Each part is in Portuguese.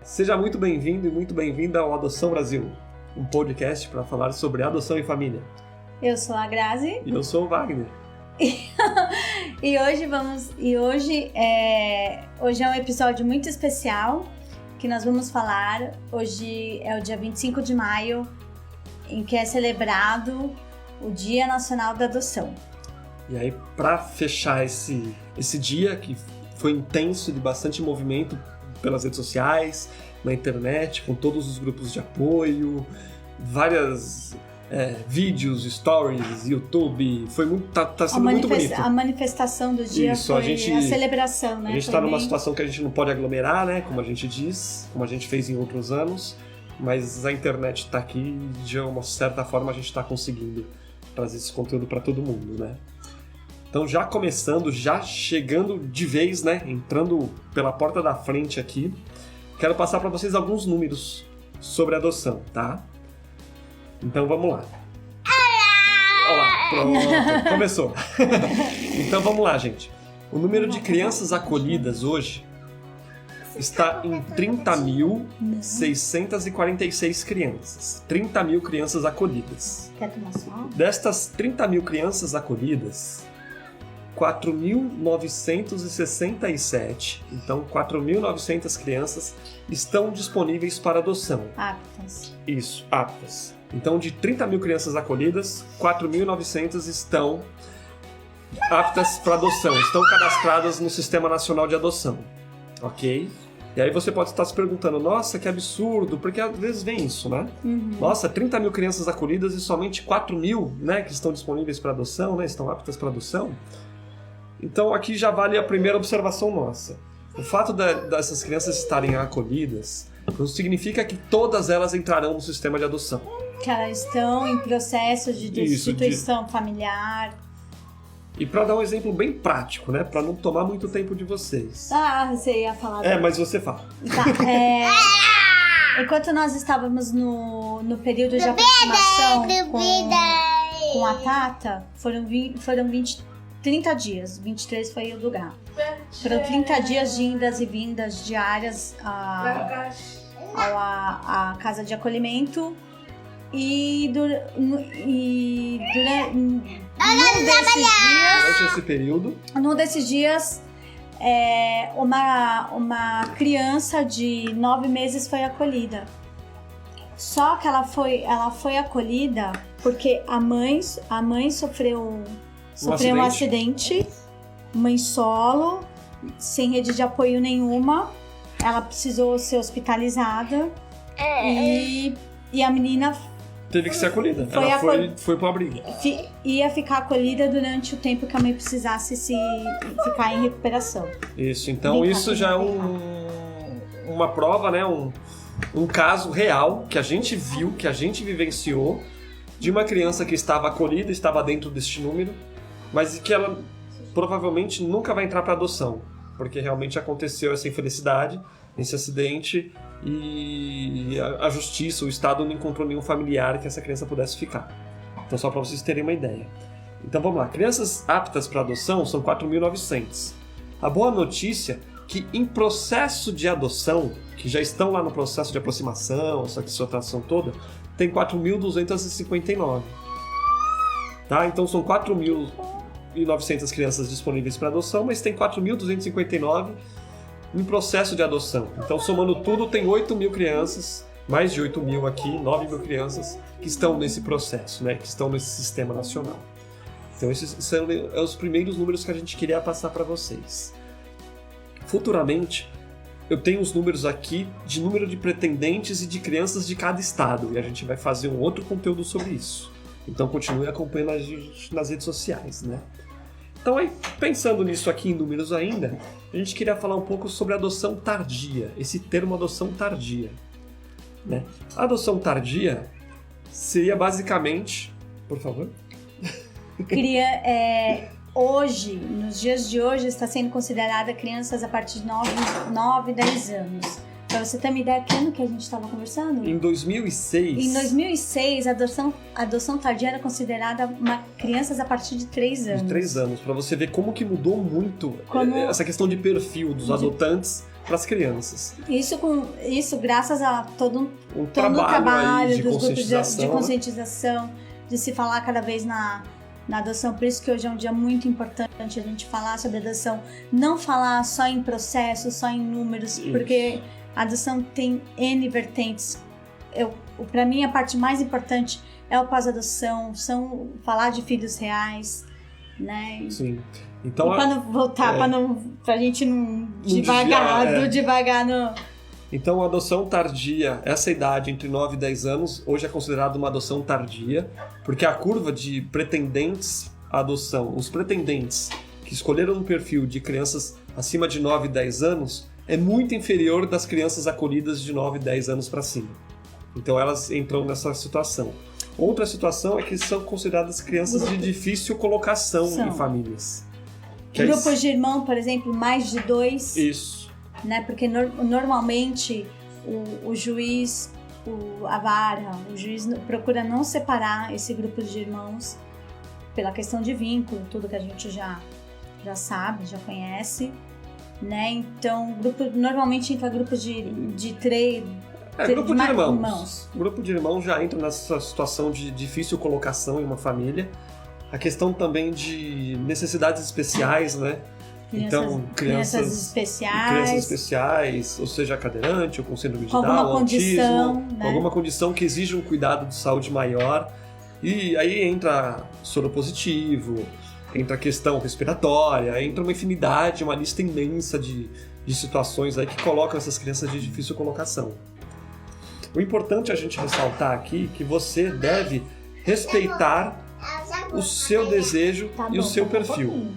Seja muito bem-vindo e muito bem-vinda ao Adoção Brasil, um podcast para falar sobre adoção e família. Eu sou a Grazi. E eu sou o Wagner. Hoje é um episódio muito especial que nós vamos falar. Hoje é o dia 25 de maio, em que é celebrado o Dia Nacional da Adoção. E aí, para fechar esse dia que foi intenso, de bastante movimento pelas redes sociais, na internet, com todos os grupos de apoio, vários vídeos, stories, YouTube, foi muito, tá sendo muito bonito. A manifestação do dia foi a celebração, né? A gente está numa situação que a gente não pode aglomerar, né? Como a gente diz, como a gente fez em outros anos, mas a internet está aqui e de uma certa forma a gente está conseguindo trazer esse conteúdo para todo mundo, né? Então já começando, já chegando de vez, né? Entrando pela porta da frente aqui, quero passar para vocês alguns números sobre adoção, tá? Então vamos lá. Olá, pronto, começou. Então vamos lá, gente. O número de crianças acolhidas hoje está em 30.646 crianças. 30 mil crianças acolhidas. Quer tomar sol? Destas 30 mil crianças acolhidas, 4.967, então 4.900 crianças estão disponíveis para adoção. Aptas. Isso, aptas. Então, de 30 mil crianças acolhidas, 4.900 estão aptas para adoção, estão cadastradas no Sistema Nacional de Adoção, ok? E aí você pode estar se perguntando, nossa, que absurdo, porque às vezes vem isso, né? Uhum. Nossa, 30 mil crianças acolhidas e somente 4 mil, né, que estão disponíveis para adoção, né, estão aptas para adoção. Então aqui já vale a primeira observação nossa. O fato dessas crianças estarem acolhidas não significa que todas elas entrarão no sistema de adoção. Que elas estão em processo de destituição familiar. E para dar um exemplo bem prático, né, para não tomar muito tempo de vocês. Ah, você ia falar. Mas você fala. Tá, enquanto nós estávamos no período de aproximação com a Tata, foram 30 dias, 23 foi o lugar. Foram 30 dias de indas e vindas diárias à casa de acolhimento e durante esse período, num desses dias, uma criança de 9 meses foi acolhida. Só que ela foi acolhida porque a mãe sofreu um acidente, mãe solo, sem rede de apoio nenhuma. Ela precisou ser hospitalizada e a menina teve que ser acolhida. Foi pro abrigo. Ia ficar acolhida durante o tempo que a mãe precisasse ficar em recuperação. Isso, então isso já é uma prova, né? Um caso real que a gente viu, que a gente vivenciou, de uma criança que estava acolhida, estava dentro deste número, mas que ela provavelmente nunca vai entrar para adoção, porque realmente aconteceu essa infelicidade, esse acidente, e a justiça, o Estado não encontrou nenhum familiar que essa criança pudesse ficar. Então, só para vocês terem uma ideia. Então, vamos lá. Crianças aptas para adoção são 4.900. A boa notícia é que em processo de adoção, que já estão lá no processo de aproximação, essa situação toda, tem 4.259. Tá? Então, são 4.900 crianças disponíveis para adoção, mas tem 4.259 em processo de adoção. Então, somando tudo, tem 8 mil crianças, mais de 8 mil aqui, 9 mil crianças que estão nesse processo, né, que estão nesse sistema nacional. Então, esses são os primeiros números que a gente queria passar para vocês. Futuramente, eu tenho os números aqui de número de pretendentes e de crianças de cada estado, e a gente vai fazer um outro conteúdo sobre isso. Então, continue acompanhando a gente nas redes sociais, né? Então, aí, pensando nisso aqui em números ainda, a gente queria falar um pouco sobre adoção tardia, esse termo adoção tardia, né? A adoção tardia seria basicamente... Por favor. Hoje, nos dias de hoje, está sendo considerada crianças a partir de 9, 10 anos. Pra você ter uma ideia, que ano que a gente estava conversando? Em 2006. Em 2006, a adoção tardia era considerada crianças a partir de 3 anos. De 3 anos, pra você ver como que mudou muito essa questão de perfil dos adotantes as crianças. Isso graças a todo um o trabalho de dos conscientização, grupos de conscientização, de se falar cada vez na adoção. Por isso que hoje é um dia muito importante a gente falar sobre adoção, não falar só em processos, só em números, porque a adoção tem N vertentes. Para mim, a parte mais importante é o pós-adoção, falar de filhos reais, né? Sim. Então, e para não voltar, pra gente não devagar no... Então, a adoção tardia, essa idade entre 9 e 10 anos, hoje é considerada uma adoção tardia, porque a curva de pretendentes à adoção, os pretendentes que escolheram um perfil de crianças acima de 9 e 10 anos, é muito inferior das crianças acolhidas de 9 e 10 anos para cima. Então, elas entram nessa situação. Outra situação é que são consideradas crianças de difícil colocação em famílias. Grupos de irmão, por exemplo, mais de 2. Isso. Né? Porque normalmente o juiz, a vara, o juiz procura não separar esse grupo de irmãos pela questão de vínculo, tudo que a gente já sabe, já conhece, né? Então, normalmente entra grupos de 3... grupo de irmãos. Grupo de irmãos já entra nessa situação de difícil colocação em uma família. A questão também de necessidades especiais, né? Crianças especiais, ou seja, cadeirante, ou com síndrome de Down, autismo, com alguma condição que exige um cuidado de saúde maior. E aí entra soro positivo, entra a questão respiratória, entra uma infinidade, uma lista imensa de situações aí que colocam essas crianças de difícil colocação. O importante é a gente ressaltar aqui que você deve respeitar o seu desejo e o seu perfil.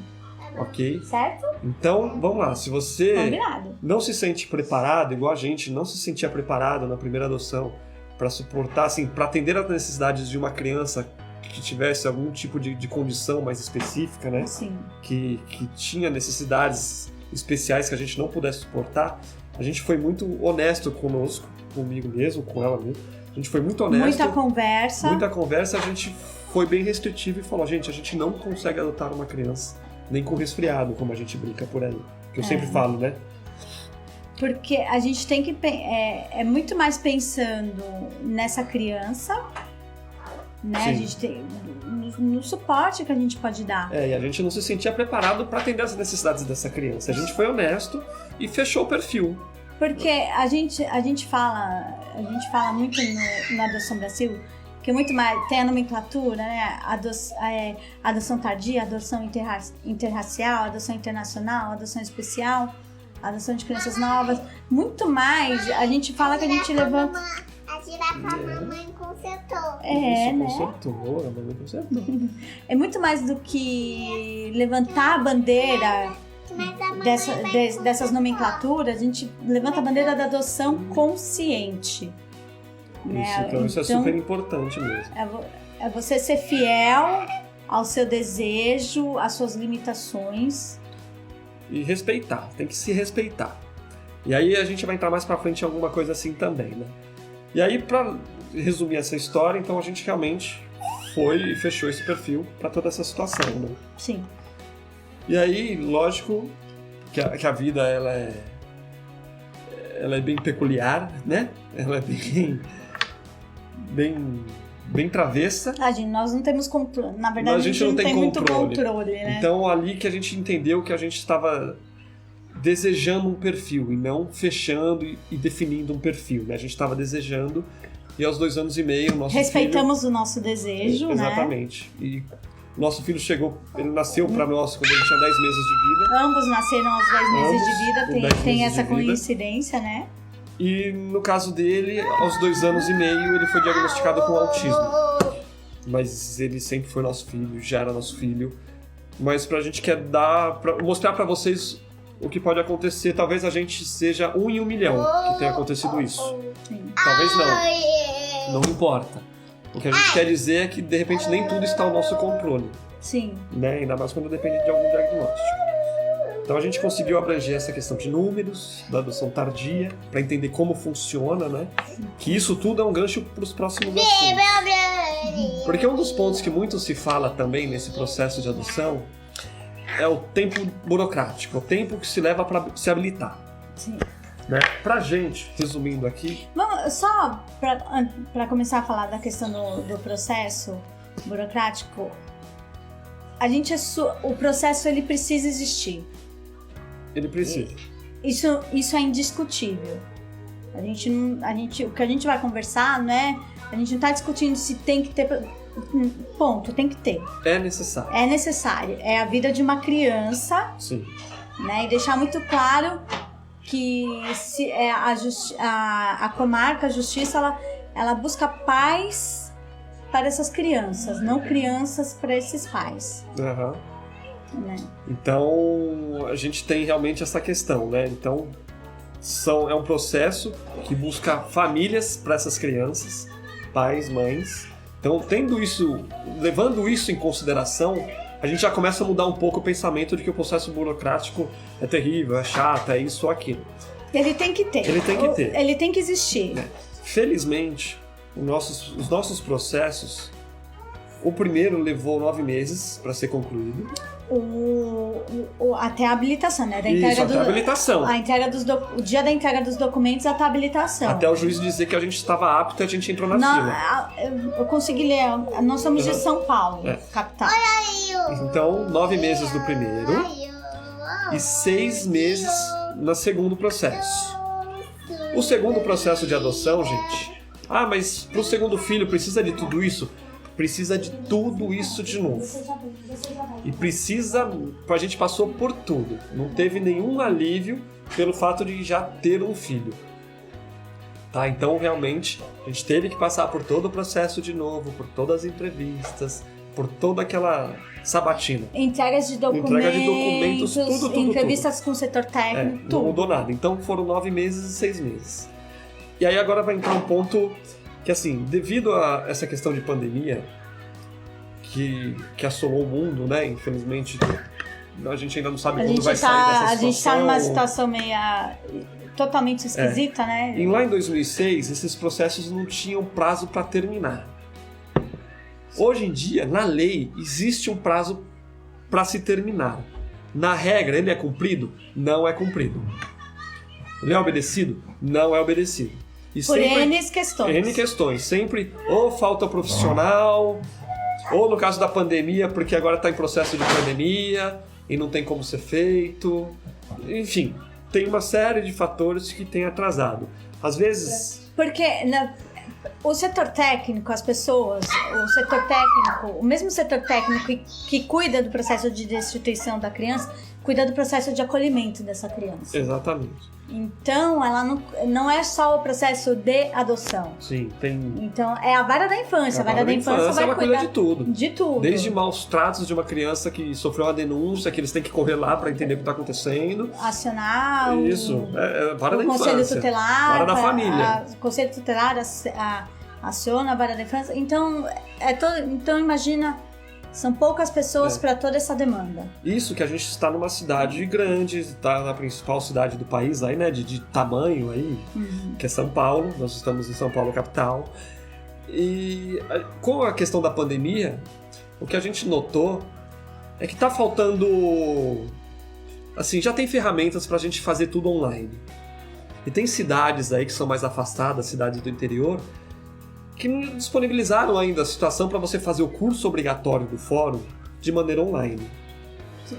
Ok? Certo? Então, vamos lá. Se você não se sente preparado, igual a gente não se sentia preparado na primeira adoção para suportar, assim, para atender às necessidades de uma criança que tivesse algum tipo de condição mais específica, né? Sim. Que tinha necessidades especiais que a gente não pudesse suportar, a gente foi muito honesto comigo mesmo, com ela mesmo. A gente foi muito honesto. Muita conversa, a gente foi bem restritivo e falou, gente, a gente não consegue adotar uma criança nem com resfriado, como a gente brinca por aí. Que eu sempre falo, né? Porque a gente tem que... É muito mais pensando nessa criança, né? Sim. A gente tem... No suporte que a gente pode dar. E a gente não se sentia preparado para atender as necessidades dessa criança. A gente foi honesto e fechou o perfil. Porque a gente fala muito no Adoção Brasil, que muito mais tem a nomenclatura, né? Adoção tardia, adoção interracial, adoção internacional, adoção especial, adoção de crianças novas. Muito mais, a gente fala que a gente levanta... A girafa, a mamãe consertou. Né? Consertou, a mamãe consertou. É muito mais do que levantar a bandeira dessas nomenclaturas, a gente levanta a bandeira da adoção consciente. Né? Então isso é super importante mesmo. É você ser fiel ao seu desejo, às suas limitações. E respeitar, tem que se respeitar. E aí a gente vai entrar mais pra frente em alguma coisa assim também, né? E aí, pra resumir essa história, então a gente realmente foi e fechou esse perfil pra toda essa situação, né? Sim. E aí, lógico que a vida ela é bem peculiar, né? Ela é bem travessa. Nós não temos controle. Na verdade, a gente não tem muito controle, né? Então, ali que a gente entendeu que a gente estava desejando um perfil e não fechando e definindo um perfil, né? A gente estava desejando e aos 2 anos e meio nosso respeitamos o nosso desejo, exatamente. Né? E nosso filho ele nasceu para nós quando ele tinha 10 meses de vida. Ambos nasceram aos 10 meses de vida, tem essa coincidência, né? E no caso dele, aos 2 anos e meio, ele foi diagnosticado com autismo. Mas ele sempre foi nosso filho, já era nosso filho. Mas pra gente quer mostrar pra vocês o que pode acontecer. Talvez a gente seja 1 em 1 milhão que tenha acontecido isso. Sim. Talvez não. Não importa. O que a gente quer dizer é que, de repente, nem tudo está ao nosso controle. Sim. Né? Ainda mais quando depende de algum diagnóstico. Então a gente conseguiu abranger essa questão de números, da adoção tardia, para entender como funciona, né? Que isso tudo é um gancho para os próximos assuntos. Porque um dos pontos que muito se fala também nesse processo de adoção é o tempo burocrático, o tempo que se leva para se habilitar. Sim. né? Pra gente, resumindo aqui... Vamos, só para começar a falar da questão do processo burocrático, o processo ele precisa existir. Ele precisa. Isso é indiscutível. O que a gente vai conversar, né? A gente não está discutindo se tem que ter... Ponto, tem que ter. É necessário. É necessário. É a vida de uma criança. Sim. Né? E deixar muito claro que a comarca, a justiça, ela busca pais para essas crianças, não crianças para esses pais. Aham. Né? Então, a gente tem realmente essa questão, né? Então, é um processo que busca famílias para essas crianças, pais, mães. Então, levando isso em consideração, a gente já começa a mudar um pouco o pensamento de que o processo burocrático é terrível, é chato, é isso ou aquilo. Ele tem que ter. Ele tem que existir. Felizmente, os nossos processos, o primeiro levou 9 meses para ser concluído. Até a habilitação, né? Até a habilitação. O dia da entrega dos documentos até a habilitação. Até o juiz dizer que a gente estava apto e a gente entrou na fila. Eu consegui ler. Nós somos de São Paulo, capital. Então, 9 meses no primeiro e 6 meses no segundo processo. O segundo processo de adoção, gente... mas pro segundo filho precisa de tudo isso? Precisa de tudo isso de novo. E a gente passou por tudo. Não teve nenhum alívio pelo fato de já ter um filho. Tá? Então, realmente, a gente teve que passar por todo o processo de novo, por todas as entrevistas, por toda aquela sabatina. Entrega de documentos, tudo. Entrevistas com o setor técnico, tudo. Não mudou nada. Então, foram 9 meses e 6 meses. E aí, agora vai entrar um ponto... que assim, devido a essa questão de pandemia que assolou o mundo, né? Infelizmente, a gente ainda não sabe quando vai sair dessa situação. A gente tá numa situação meio totalmente esquisita, né? E lá em 2006, esses processos não tinham prazo para terminar. Hoje em dia, na lei, existe um prazo para se terminar. Na regra, ele é cumprido? Não é cumprido. Ele é obedecido? Não é obedecido. E por N questões. N questões. Sempre ou falta profissional, ou no caso da pandemia, porque agora está em processo de pandemia e não tem como ser feito. Enfim, tem uma série de fatores que tem atrasado. Às vezes... Porque o setor técnico, as pessoas, o mesmo setor técnico que cuida do processo de destituição da criança, cuida do processo de acolhimento dessa criança. Exatamente. Então, ela não é só o processo de adoção. Sim, tem... Então, é a vara da infância. A vara da infância vai ela cuidar cuida de tudo. De tudo. Desde maus tratos de uma criança que sofreu uma denúncia, que eles têm que correr lá para entender o que está acontecendo. Acionar isso, é vara da infância. Conselho tutelar. Vara da família. O conselho tutelar aciona a vara da infância. Então, então imagina... São poucas pessoas para toda essa demanda. Isso que a gente está numa cidade grande, está na principal cidade do país, aí, né, de tamanho aí, que é São Paulo. Nós estamos em São Paulo, capital. E com a questão da pandemia, o que a gente notou é que está faltando... Assim, já tem ferramentas para a gente fazer tudo online. E tem cidades aí que são mais afastadas, cidades do interior, que não disponibilizaram ainda a situação para você fazer o curso obrigatório do fórum de maneira online. Sim.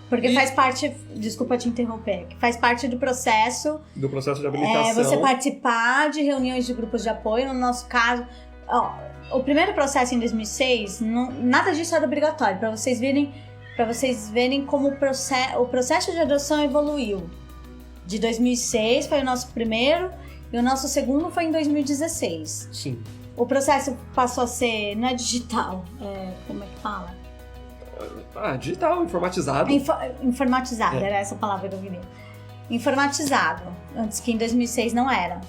Porque faz parte, desculpa te interromper, que faz parte do processo... Do processo de habilitação. Você participar de reuniões de grupos de apoio, no nosso caso... o primeiro processo em 2006, nada disso era obrigatório, para vocês verem como o processo de adoção evoluiu. De 2006 foi o nosso primeiro, e o nosso segundo foi em 2016. Sim. O processo passou a ser, não é digital, como é que fala? Digital, informatizado. Informatizado, era essa palavra que eu queria. Informatizado, antes que em 2006 não era.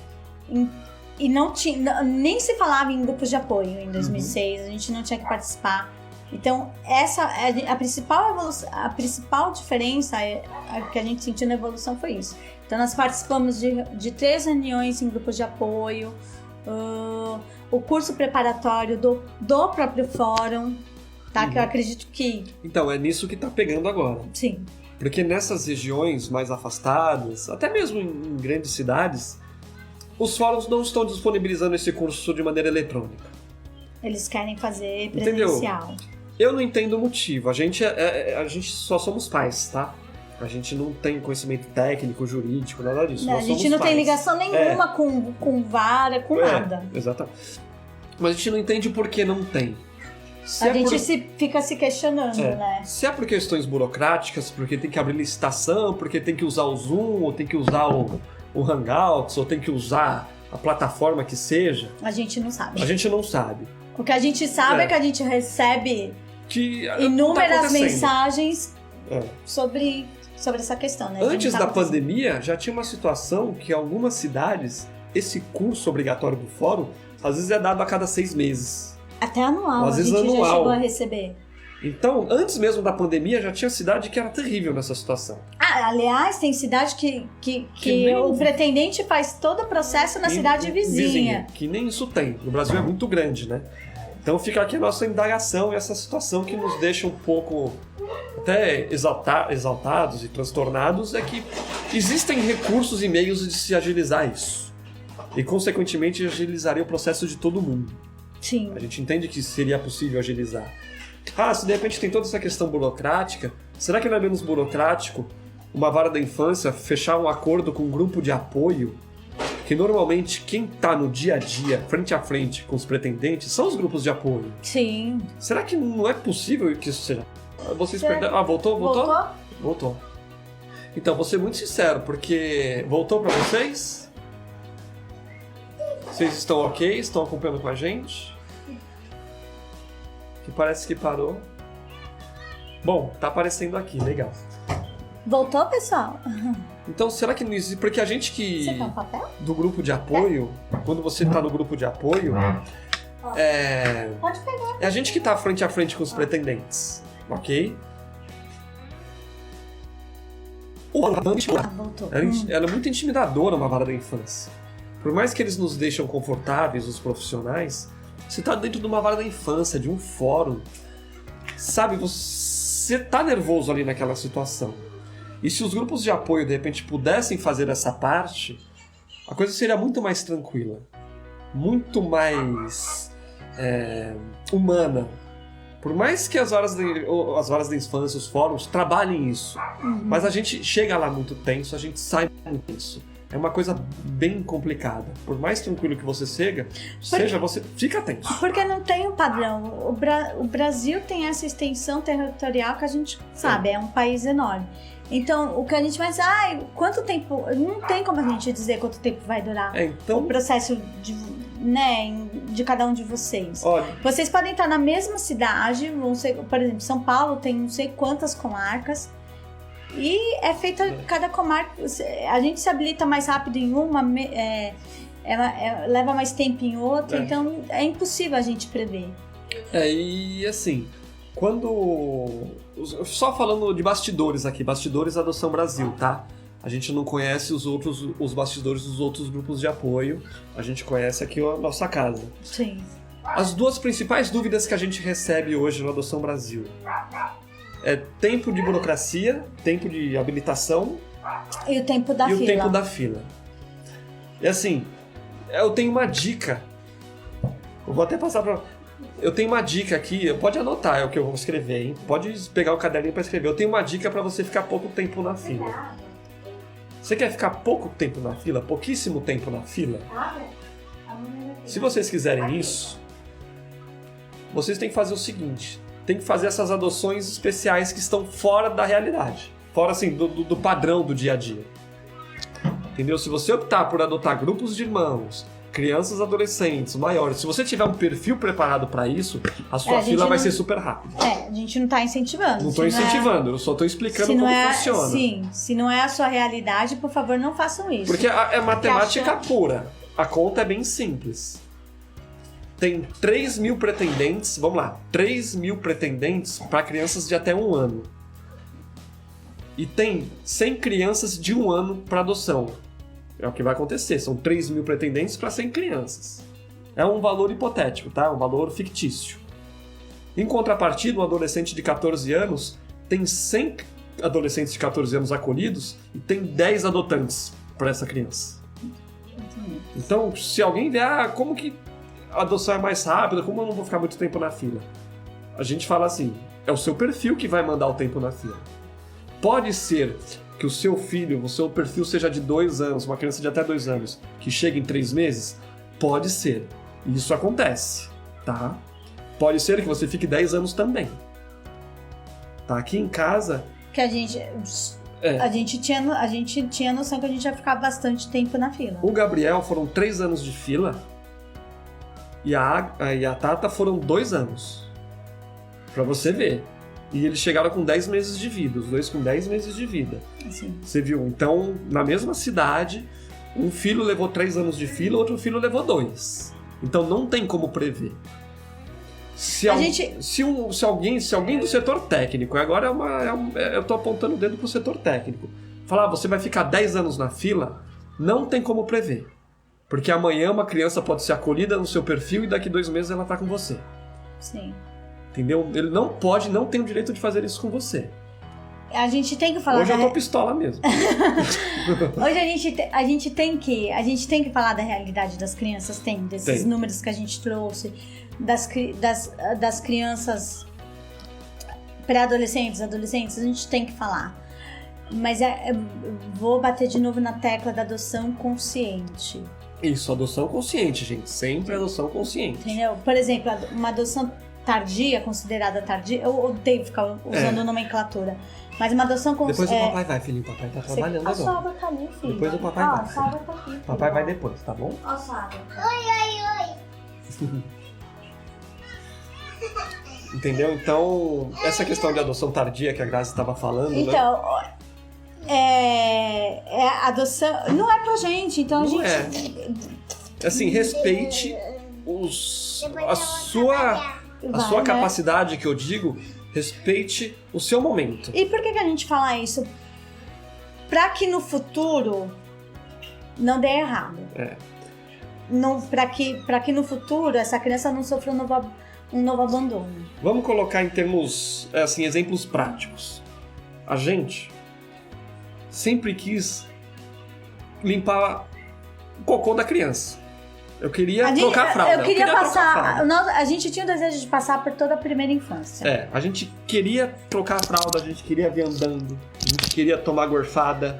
E não tinha, nem se falava em grupos de apoio em 2006, a gente não tinha que participar. Então, essa a principal diferença que a gente sentiu na evolução foi isso. Então, nós participamos de 3 reuniões em grupos de apoio, o curso preparatório do próprio fórum, tá? Que eu acredito que... Então, é nisso que tá pegando agora. Sim. Porque nessas regiões mais afastadas, até mesmo em grandes cidades, os fóruns não estão disponibilizando esse curso de maneira eletrônica. Eles querem fazer presencial. Entendeu? Eu não entendo o motivo. A gente só somos pais, tá? A gente não tem conhecimento técnico, jurídico, nada disso. Não, a gente não tem ligação nenhuma com vara, com nada. Exatamente. Mas a gente não entende por que não tem. A gente fica se questionando, né? Se é por questões burocráticas, porque tem que abrir licitação, porque tem que usar o Zoom, ou tem que usar o Hangouts, ou tem que usar a plataforma que seja. A gente não sabe. A gente não sabe. O que a gente sabe é que a gente recebe inúmeras mensagens sobre essa questão, né? Antes da pandemia, já tinha uma situação que em algumas cidades, esse curso obrigatório do fórum, às vezes é dado a cada 6 meses. Até anual, às vezes a gente anual. já chegou a receber. Então, antes mesmo da pandemia, já tinha cidade que era terrível nessa situação. Aliás, tem cidade que o pretendente faz todo o processo na cidade vizinha. Que nem isso tem. No Brasil é muito grande, né? Então fica aqui a nossa indagação e essa situação que nos deixa um pouco até exaltados e transtornados, é que existem recursos e meios de se agilizar isso. E, consequentemente, agilizaria o processo de todo mundo. Sim. A gente entende que seria possível agilizar. Se de repente tem toda essa questão burocrática, será que não é menos burocrático uma vara da infância fechar um acordo com um grupo de apoio? Que normalmente quem está no dia a dia, frente a frente com os pretendentes, são os grupos de apoio. Sim. Será que não é possível que isso seja? Vocês perderam... Voltou? Voltou. Então, vou ser muito sincero, porque voltou para vocês? Vocês estão ok? Estão acompanhando com a gente? Que parece que parou. Bom, tá aparecendo aqui, legal. Voltou, pessoal? Então, será que não existe... Porque a gente que... Você quer um papel? Do grupo de apoio, quando você tá no grupo de apoio, Pode pegar. é a gente que tá frente a frente com os pretendentes, ok? Voltou. Ela é muito intimidadora, uma vara da infância. Por mais que eles nos deixam confortáveis, os profissionais, você tá dentro de uma vara da infância, de um fórum. Sabe, você tá nervoso ali naquela situação. E se os grupos de apoio, de repente, pudessem fazer essa parte, a coisa seria muito mais tranquila. Muito mais humana. Por mais que as varas da infância, os fóruns, trabalhem isso. Mas a gente chega lá muito tenso, a gente sai muito tenso. É uma coisa bem complicada. Por mais tranquilo que você seja, você fica tenso. Porque não tem um padrão. O Brasil tem essa extensão territorial que a gente sabe, é um país enorme. Então, o que a gente vai dizer, quanto tempo... Não tem como a gente dizer quanto tempo vai durar o processo de cada um de vocês. Olha, vocês podem estar na mesma cidade, por exemplo, São Paulo tem não sei quantas comarcas, e é feita cada comarca... A gente se habilita mais rápido em uma, leva mais tempo em outra, então é impossível a gente prever. E assim... Só falando de bastidores aqui, bastidores da Adoção Brasil, tá? A gente não conhece os bastidores dos outros grupos de apoio, a gente conhece aqui a nossa casa. Sim. As duas principais dúvidas que a gente recebe hoje no Adoção Brasil é tempo de burocracia, tempo de habilitação e o tempo da fila. E assim, eu tenho uma dica. Eu vou até passar pra... Eu tenho uma dica aqui, pode anotar, é o que eu vou escrever, hein? Pode pegar o caderninho para escrever. Eu tenho uma dica para você ficar pouco tempo na fila. Você quer ficar pouco tempo na fila? Pouquíssimo tempo na fila? Se vocês quiserem isso, vocês têm que fazer o seguinte. Tem que fazer essas adoções especiais que estão fora da realidade. Fora, assim, do padrão do dia a dia. Entendeu? Se você optar por adotar grupos de irmãos... crianças, adolescentes, maiores. Se você tiver um perfil preparado para isso, a sua fila vai ser super rápida. A gente não tá incentivando. Não tô incentivando, eu só tô explicando como funciona. Sim, se não é a sua realidade, por favor, não façam isso. Porque é matemática pura. A conta é bem simples. Tem 3.000 pretendentes, vamos lá, 3.000 pretendentes para crianças de até 1 ano. E tem 100 crianças de 1 ano para adoção. É o que vai acontecer, são 3.000 pretendentes para 100 crianças. É um valor hipotético, tá? Um valor fictício. Em contrapartida, um adolescente de 14 anos tem 100 adolescentes de 14 anos acolhidos e tem 10 adotantes para essa criança. Então, se alguém ver, como que a adoção é mais rápida, como eu não vou ficar muito tempo na fila? A gente fala assim, é o seu perfil que vai mandar o tempo na fila. Pode ser que o seu filho, o seu perfil seja de 2 anos, uma criança de até 2 anos, que chega em 3 meses? Pode ser. Isso acontece, tá? Pode ser que você fique 10 anos também. Tá? Aqui em casa... Que a gente tinha noção que a gente ia ficar bastante tempo na fila. O Gabriel foram 3 anos de fila e a Tata foram 2 anos. Pra você ver. E eles chegaram com 10 meses de vida, os dois com 10 meses de vida. Assim. Você viu? Então, na mesma cidade, um filho levou 3 anos de fila, outro filho levou 2. Então não tem como prever. Se alguém do setor técnico, agora eu tô apontando o dedo pro setor técnico, falar, você vai ficar 10 anos na fila, não tem como prever. Porque amanhã uma criança pode ser acolhida no seu perfil e daqui 2 meses ela tá com você. Sim. Entendeu? Ele não tem o direito de fazer isso com você. A gente tem que falar... Hoje eu tô pistola mesmo. Hoje a gente tem que falar da realidade das crianças, desses números que a gente trouxe, das crianças pré-adolescentes, adolescentes, a gente tem que falar. Mas vou bater de novo na tecla da adoção consciente. Isso, adoção consciente, gente. Sempre adoção consciente. Entendeu? Por exemplo, uma adoção tardia, considerada tardia, eu odeio ficar usando nomenclatura. Mas uma adoção consciente... Depois o papai vai, filhinho. O papai tá trabalhando agora. A Saba tá ali, filho. Depois o papai vai. A Saba tá aqui, filho. Papai vai depois, tá bom? Ó, Saba. Oi. Entendeu? Então, essa questão de adoção tardia que a Grazi estava falando, então, adoção não é pra gente, então não a gente... Assim, respeite a sua capacidade, que eu digo, respeite o seu momento. E por que a gente fala isso? Pra que no futuro não dê errado. Pra que no futuro essa criança não sofra um novo abandono. Vamos colocar em termos, assim, exemplos práticos. A gente sempre quis limpar o cocô da criança. Eu queria trocar a fralda. A gente tinha o desejo de passar por toda a primeira infância. A gente queria trocar a fralda, a gente queria vir andando, a gente queria tomar gorfada,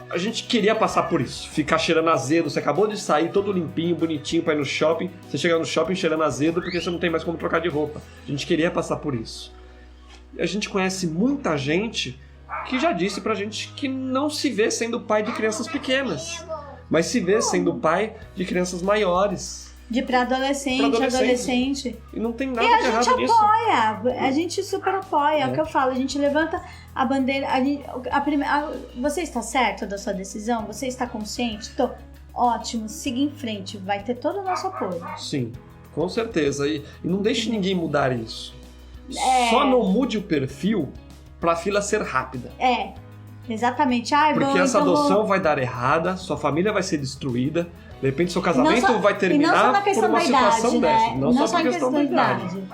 a gente queria passar por isso, ficar cheirando azedo. Você acabou de sair todo limpinho, bonitinho pra ir no shopping, você chega no shopping cheirando azedo porque você não tem mais como trocar de roupa. A gente queria passar por isso. A gente conhece muita gente que já disse pra gente que não se vê sendo pai de crianças pequenas, mas se vê sendo pai de crianças maiores. De pré-adolescente, adolescente. E não tem nada de errado nisso. E a gente apoia, a gente super apoia, é o que eu falo, a gente levanta a bandeira, você está certo da sua decisão? Você está consciente? Ótimo, siga em frente, vai ter todo o nosso apoio. Sim, com certeza, e não deixe ninguém mudar isso. Só não mude o perfil pra fila ser rápida. Exatamente. Porque essa adoção vai dar errada, sua família vai ser destruída, de repente seu casamento vai terminar por uma situação dessa. Não só por questão da idade.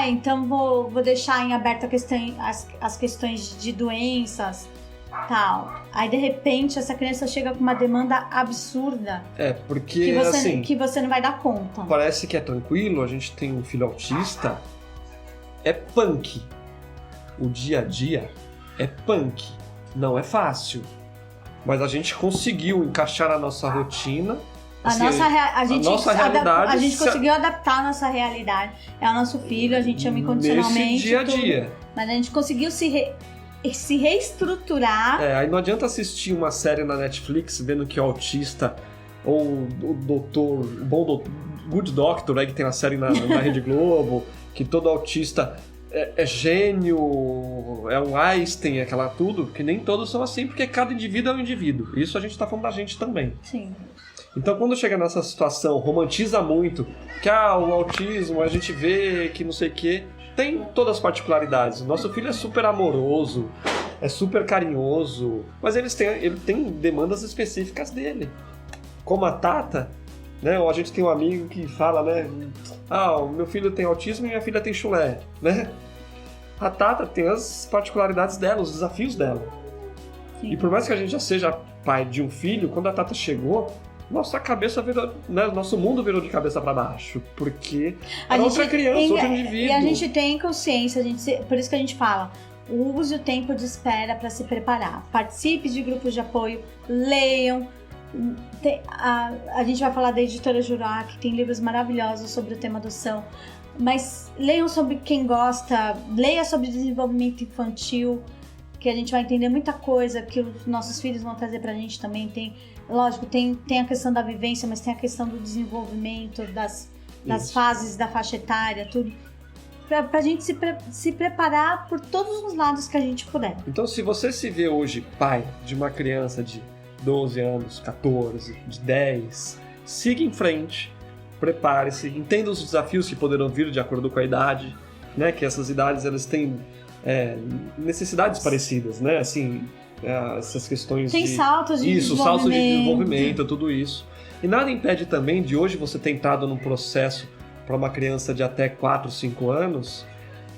Então vou deixar em aberto as questões de doenças, tal. Aí de repente essa criança chega com uma demanda absurda. Porque que você não vai dar conta. Parece que é tranquilo, a gente tem um filho autista, é punk. O dia a dia é punk. Não é fácil, mas a gente conseguiu encaixar na nossa rotina. A nossa realidade. A gente conseguiu adaptar a nossa realidade. É o nosso filho, a gente ama incondicionalmente. Nesse dia a dia. Mas a gente conseguiu se reestruturar. Aí não adianta assistir uma série na Netflix vendo que o autista, ou o Good Doctor, aí que tem a série na Rede Globo, que todo autista é gênio, é um Einstein, aquela tudo, que nem todos são assim, porque cada indivíduo é um indivíduo. Isso a gente tá falando da gente também. Sim. Então quando chega nessa situação, romantiza muito, que o autismo, a gente vê que não sei o quê, tem todas as particularidades. Nosso filho é super amoroso, é super carinhoso, mas ele tem demandas específicas dele. Como a Tata, né? A gente tem um amigo que fala, né? O meu filho tem autismo e minha filha tem chulé, né? A Tata tem as particularidades dela, os desafios dela. Sim. E por mais que a gente já seja pai de um filho, quando a Tata chegou, nossa cabeça virou, né, nosso mundo virou de cabeça para baixo, porque era outra criança, outro indivíduo. E a gente tem consciência, por isso que a gente fala, use o tempo de espera para se preparar. Participe de grupos de apoio, leiam. A gente vai falar da editora Jurá, que tem livros maravilhosos sobre o tema adoção, mas leiam sobre quem gosta, leia sobre desenvolvimento infantil, que a gente vai entender muita coisa que os nossos filhos vão trazer pra gente também. Lógico, tem a questão da vivência, mas tem a questão do desenvolvimento, das fases da faixa etária, tudo. Pra gente se preparar por todos os lados que a gente puder. Então, se você se vê hoje pai de uma criança de 12 anos, 14, de 10, siga em frente, prepare-se, entenda os desafios que poderão vir de acordo com a idade, né? Que essas idades, elas têm necessidades parecidas, né? Assim, essas questões tem saltos de isso, saltos de desenvolvimento, tudo isso. E nada impede também de hoje você ter entrado num processo para uma criança de até 4, 5 anos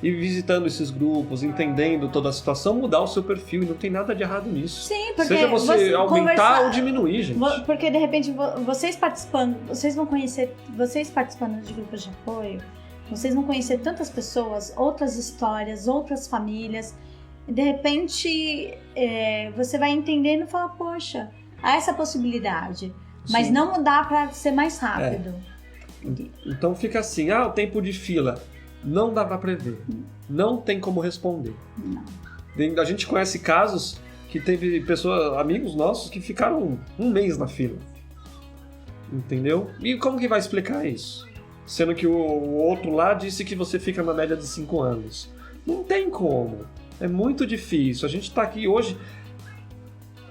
e visitando esses grupos, entendendo toda a situação, mudar o seu perfil, e não tem nada de errado nisso. Sim, porque seja você aumentar ou diminuir, gente. Porque de repente vocês participando, vocês participando de grupos de apoio, vocês vão conhecer tantas pessoas, outras histórias, outras famílias. De repente, você vai entendendo e fala, poxa, há essa possibilidade. Mas Sim. não dá para ser mais rápido. Então fica assim, o tempo de fila não dá para prever. Não tem como responder. Não. A gente conhece casos que teve pessoas, amigos nossos, que ficaram um mês na fila. Entendeu? E como que vai explicar isso? Sendo que o outro lá disse que você fica na média de 5 anos. Não tem como. É muito difícil. A gente tá aqui hoje,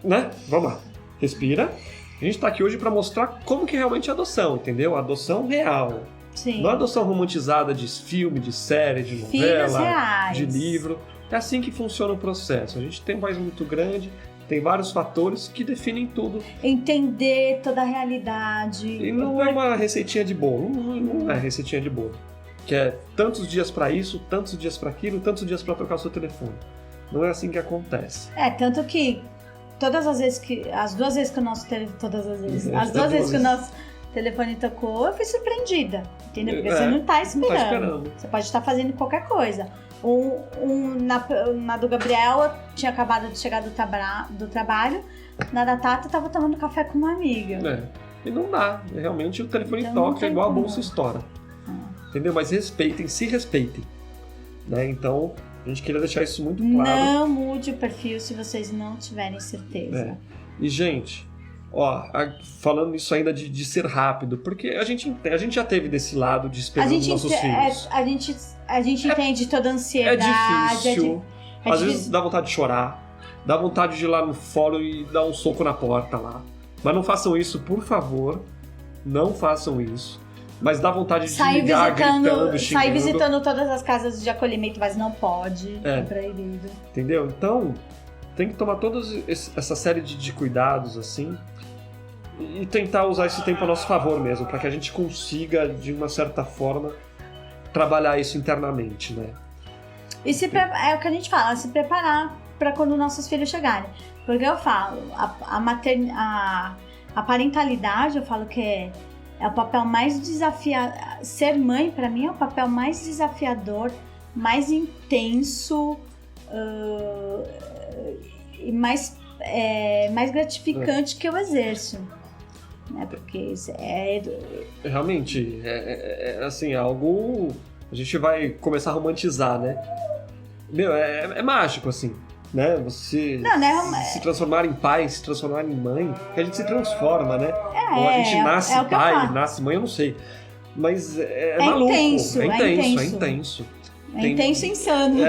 né? Vamos lá. Respira. A gente tá aqui hoje para mostrar como que realmente é a adoção, entendeu? A adoção real. Sim. Não a adoção romantizada de filme, de série, de novela, de livro. É assim que funciona o processo. A gente tem um país muito grande, tem vários fatores que definem tudo. Entender toda a realidade. E não é uma receitinha de bolo. Não é receitinha de bolo. Que é tantos dias para isso, tantos dias para aquilo, tantos dias para trocar o seu telefone. Não é assim que acontece. Tanto que as duas vezes que o nosso telefone tocou, eu fui surpreendida, entendeu? Porque você não tá esperando. Não tá esperando. Você pode estar fazendo qualquer coisa. Na do Gabriel, tinha acabado de chegar do trabalho, na da Tata, eu tava tomando café com uma amiga. E não dá. Realmente o telefone então, toca igual a bolsa estoura. Entendeu? Mas se respeitem. Né? Então, a gente queria deixar isso muito claro. Não mude o perfil se vocês não tiverem certeza. E, gente, falando isso ainda de ser rápido, porque a gente já teve desse lado de esperar os nossos filhos. A gente entende toda a ansiedade. É difícil. Às vezes dá vontade de chorar, dá vontade de ir lá no fórum e dar um soco na porta lá. Mas não façam isso, por favor. Não façam isso. Mas dá vontade de ligar, gritando, xingando. Sair visitando todas as casas de acolhimento, mas não pode. É proibido. Entendeu? Então, tem que tomar toda essa série de cuidados, assim, e tentar usar esse tempo a nosso favor mesmo, para que a gente consiga, de uma certa forma, trabalhar isso internamente, né? E é o que a gente fala, se preparar para quando nossos filhos chegarem. Porque eu falo, a parentalidade, eu falo que é o papel mais desafiador. Ser mãe, para mim, é o papel mais desafiador, mais intenso e mais gratificante que eu exerço. Né? Porque isso realmente, assim, algo... A gente vai começar a romantizar, né? É mágico, assim. Né? Você se transformar em pai, se transformar em mãe, que a gente se transforma, né? Ou a gente nasce pai, nasce mãe, eu não sei. Mas é maluco. Intenso, é intenso. É intenso e insano.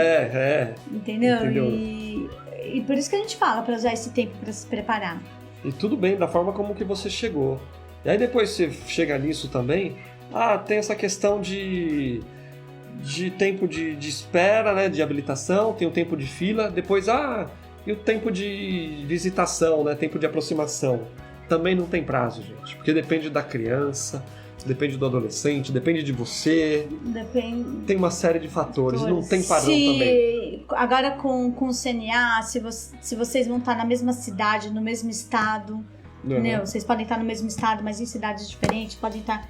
Entendeu? Entendeu? E por isso que a gente fala para usar esse tempo para se preparar. E tudo bem, da forma como que você chegou. E aí depois você chega nisso também, tem essa questão de tempo de espera, né, de habilitação, tem o tempo de fila, depois, e o tempo de visitação, né, tempo de aproximação. Também não tem prazo, gente, porque depende da criança, depende do adolescente, depende de você. Depende. Tem uma série de fatores, não tem padrão também. Agora com o CNA, se vocês vão estar na mesma cidade, no mesmo estado, entendeu? Vocês podem estar no mesmo estado, mas em cidades diferentes, podem estar...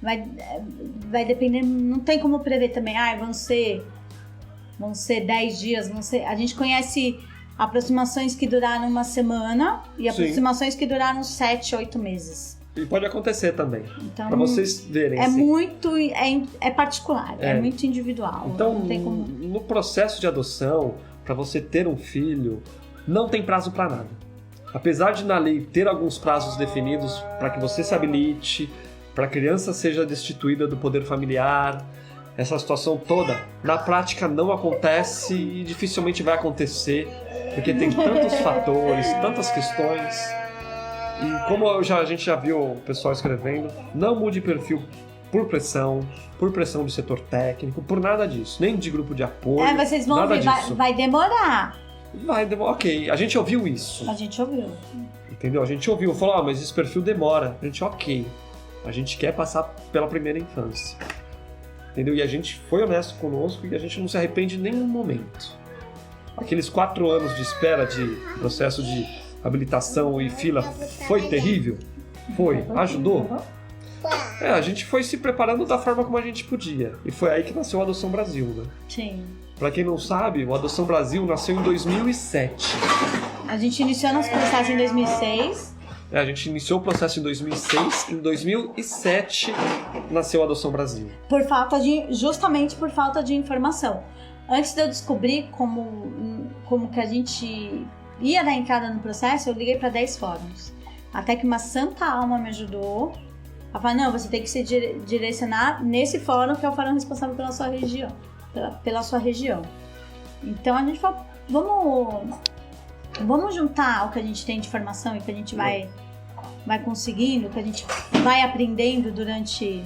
Vai depender, não tem como prever também. Vão ser 10 dias, a gente conhece aproximações que duraram uma semana e aproximações que duraram 7, 8 meses. E pode acontecer também, então, para vocês verem. É particular, é muito individual. Então, não tem como... no processo de adoção, para você ter um filho, não tem prazo para nada. Apesar de na lei ter alguns prazos definidos para que você se habilite, para a criança seja destituída do poder familiar, essa situação toda, na prática não acontece e dificilmente vai acontecer, porque tem tantos fatores, tantas questões. E como a gente já viu o pessoal escrevendo, não mude perfil por pressão do setor técnico, por nada disso, nem de grupo de apoio. Vocês vão ver, vai demorar. Ok, a gente ouviu isso. A gente ouviu. Entendeu? A gente ouviu, falou, mas esse perfil demora. A gente, ok. A gente quer passar pela primeira infância. Entendeu? E a gente foi honesto conosco e a gente não se arrepende em nenhum momento. Aqueles 4 anos de espera de processo de habilitação e fila foi terrível? Foi. Ajudou? A gente foi se preparando da forma como a gente podia. E foi aí que nasceu a Adoção Brasil, né? Sim. Pra quem não sabe, o Adoção Brasil nasceu em 2007. A gente iniciou nosso processo em 2006. A gente iniciou o processo em 2006, em 2007 nasceu a Adoção Brasil. Justamente por falta de informação. Antes de eu descobrir como que a gente ia dar entrada no processo, eu liguei para 10 fóruns. Até que uma santa alma me ajudou a falar, não, você tem que se direcionar nesse fórum, que é o fórum responsável pela sua região. Pela sua região. Então a gente falou, vamos juntar o que a gente tem de informação e que a gente vai conseguindo, que a gente vai aprendendo durante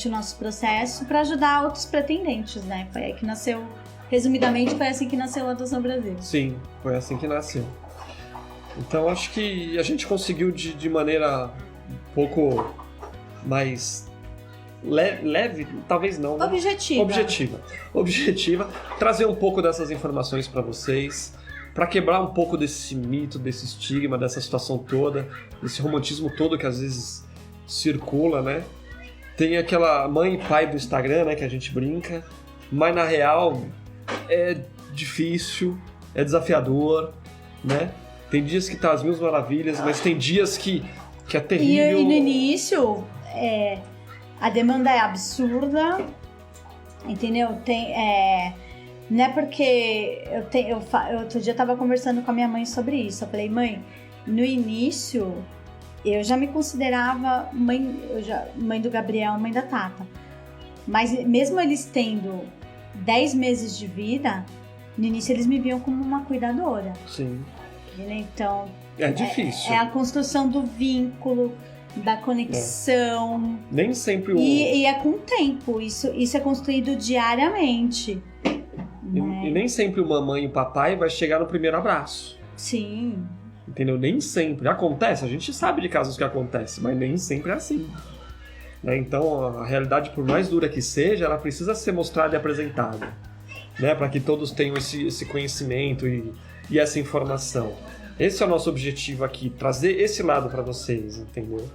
o nosso processo para ajudar outros pretendentes, né? Foi aí que nasceu, resumidamente, foi assim que nasceu a Adoção Brasil. Sim, foi assim que nasceu. Então acho que a gente conseguiu de maneira um pouco mais leve, talvez não, né? Objetiva, trazer um pouco dessas informações para vocês, para quebrar um pouco desse mito, desse estigma, dessa situação toda, desse romantismo todo que às vezes circula, né? Tem aquela mãe e pai do Instagram, né, que a gente brinca, mas na real é difícil, é desafiador, né? Tem dias que tá às mil maravilhas, mas tem dias que é terrível. E no início, a demanda é absurda, entendeu? Não é porque outro dia eu tava conversando com a minha mãe sobre isso. Eu falei, mãe, no início eu já me considerava mãe do Gabriel, mãe da Tata. Mas mesmo eles tendo 10 meses de vida, no início eles me viam como uma cuidadora. Sim. Então, é difícil. É a construção do vínculo, da conexão. Nem sempre E é com o tempo. Isso é construído diariamente. E nem sempre o mamãe e o papai vai chegar no primeiro abraço. Sim. Entendeu? Nem sempre. Acontece, a gente sabe de casos que acontecem, mas nem sempre é assim. Né? Então, a realidade, por mais dura que seja, ela precisa ser mostrada e apresentada. Né? Para que todos tenham esse conhecimento e essa informação. Esse é o nosso objetivo aqui, trazer esse lado para vocês, entendeu?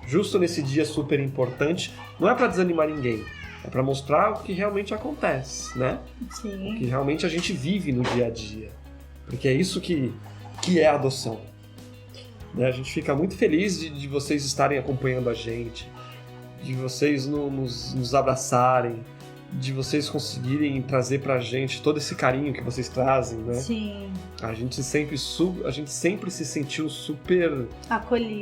Justo nesse dia super importante, não é para desanimar ninguém, é para mostrar o que realmente acontece, né? Sim. O que realmente a gente vive no dia a dia, porque é isso que é a adoção. Né? A gente fica muito feliz de vocês estarem acompanhando a gente, de vocês nos abraçarem, de vocês conseguirem trazer pra gente todo esse carinho que vocês trazem, né? Sim. A gente sempre se sentiu super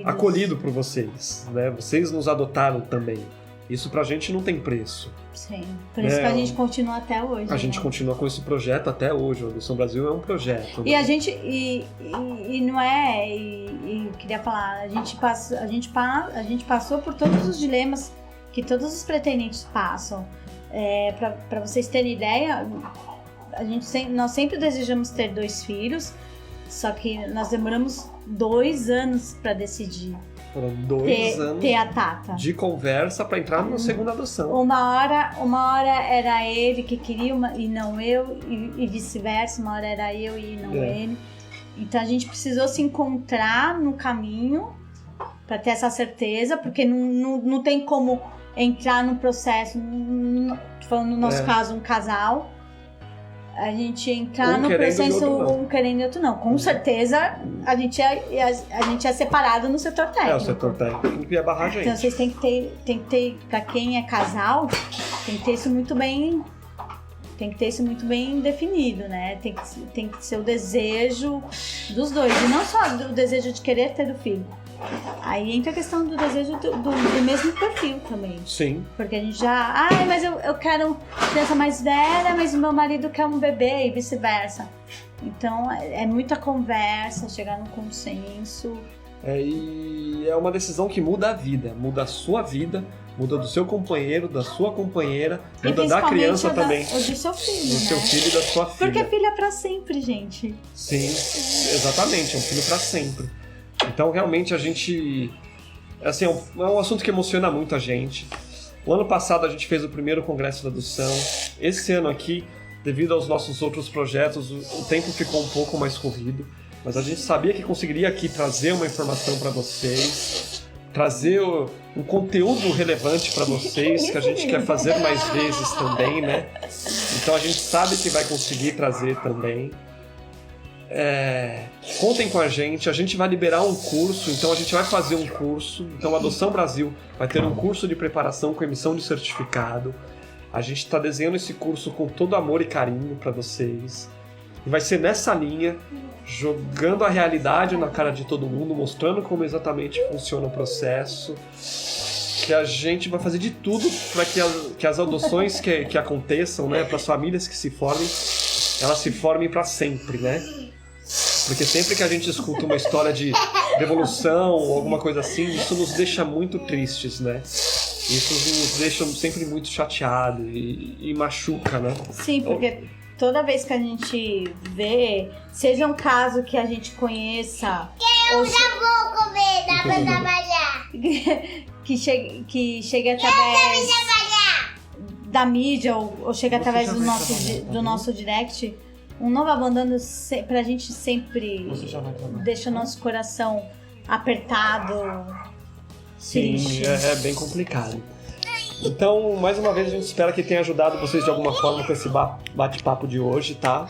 acolhido por vocês, né? Vocês nos adotaram também. Isso pra gente não tem preço. Sim. Por isso que a gente continua até hoje. A gente continua com esse projeto até hoje. O Adoção Brasil é um projeto. E né? A gente não é. E eu queria falar, a gente passou por todos os dilemas que todos os pretendentes passam. Para vocês terem ideia, nós sempre desejamos ter 2 filhos, só que nós demoramos 2 anos para decidir. Foram 2 anos ter a Tata. de conversa para entrar na segunda adoção. Uma hora era ele que queria e não eu, e vice-versa. Uma hora era eu e não ele. Então a gente precisou se encontrar no caminho para ter essa certeza, porque não tem como entrar no processo, falando no nosso caso, um casal, a gente entrar no processo um querendo e outro não. Com certeza a gente é separado no setor técnico. O setor técnico ia barrar a gente. Então vocês têm que ter, pra quem é casal, tem que ter isso muito bem. Tem que ter isso muito bem definido, né? Tem que ser o desejo dos dois. E não só o desejo de querer ter o filho. Aí entra a questão do desejo do mesmo perfil também. Sim. Porque a gente já... mas eu quero criança mais velha, mas o meu marido quer um bebê e vice-versa. Então é muita conversa, chegar num consenso. E é uma decisão que muda a vida. Muda a sua vida, muda do seu companheiro, da sua companheira, muda da criança também. Ou do seu filho, do seu filho e da sua filha. Porque filho é pra sempre, gente. Sim, exatamente. É um filho pra sempre. Então, realmente, a gente... Assim, é um assunto que emociona muito a gente. O ano passado, a gente fez o primeiro congresso da adoção. Esse ano aqui, devido aos nossos outros projetos, o tempo ficou um pouco mais corrido. Mas a gente sabia que conseguiria aqui trazer uma informação para vocês, trazer um conteúdo relevante para vocês, que a gente quer fazer mais vezes também, né? Então, a gente sabe que vai conseguir trazer também. Contem com a gente vai liberar um curso, então a gente vai fazer um curso. Então a Adoção Brasil vai ter um curso de preparação com emissão de certificado. A gente está desenhando esse curso com todo amor e carinho para vocês. E vai ser nessa linha, jogando a realidade na cara de todo mundo, mostrando como exatamente funciona o processo, que a gente vai fazer de tudo para que as adoções que aconteçam, né, para as famílias que se formem, elas se formem para sempre, né? Porque sempre que a gente escuta uma história de revolução ou alguma coisa assim, isso nos deixa muito tristes, né? Isso nos deixa sempre muito chateados e machuca, né? Sim, porque toda vez que a gente vê, seja um caso que a gente conheça... Eu já vou comer, dá pra trabalhar. que chegue através da mídia ou chegue através do nosso direct... Um novo abandono pra gente sempre deixa o nosso coração apertado. Sim, triste. É bem complicado. Então, mais uma vez, a gente espera que tenha ajudado vocês de alguma forma com esse bate-papo de hoje, tá?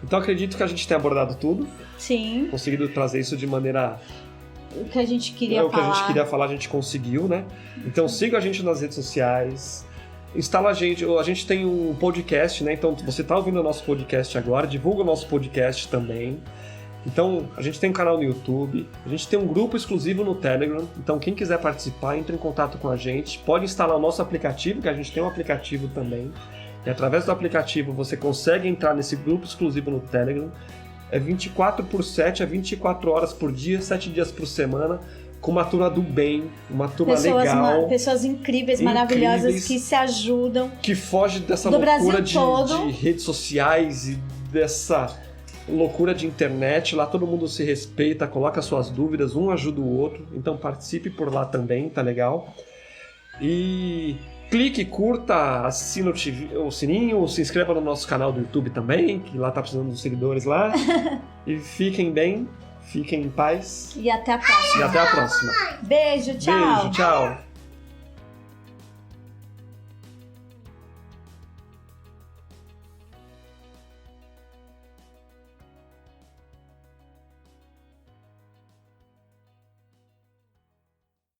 Então, acredito que a gente tenha abordado tudo. Sim. Conseguido trazer isso de maneira... O que a gente queria falar. O que a gente queria falar, a gente conseguiu, né? Então, siga a gente nas redes sociais. Instala a gente tem um podcast, né? Então, você tá ouvindo o nosso podcast agora, divulga o nosso podcast também. Então, a gente tem um canal no YouTube, a gente tem um grupo exclusivo no Telegram. Então, quem quiser participar, entre em contato com a gente. Pode instalar o nosso aplicativo, que a gente tem um aplicativo também. E através do aplicativo, você consegue entrar nesse grupo exclusivo no Telegram. É 24/7, é 24 horas por dia, 7 dias por semana. Com uma turma do bem, uma turma legal. Pessoas incríveis, maravilhosas, que se ajudam. Que foge dessa loucura de redes sociais e dessa loucura de internet. Lá todo mundo se respeita, coloca suas dúvidas, um ajuda o outro. Então participe por lá também, tá legal? E clique, curta, assina o sininho, se inscreva no nosso canal do YouTube também, que lá tá precisando dos seguidores lá. E fiquem bem. Fiquem em paz. E até a próxima. Beijo, tchau. Beijo, tchau.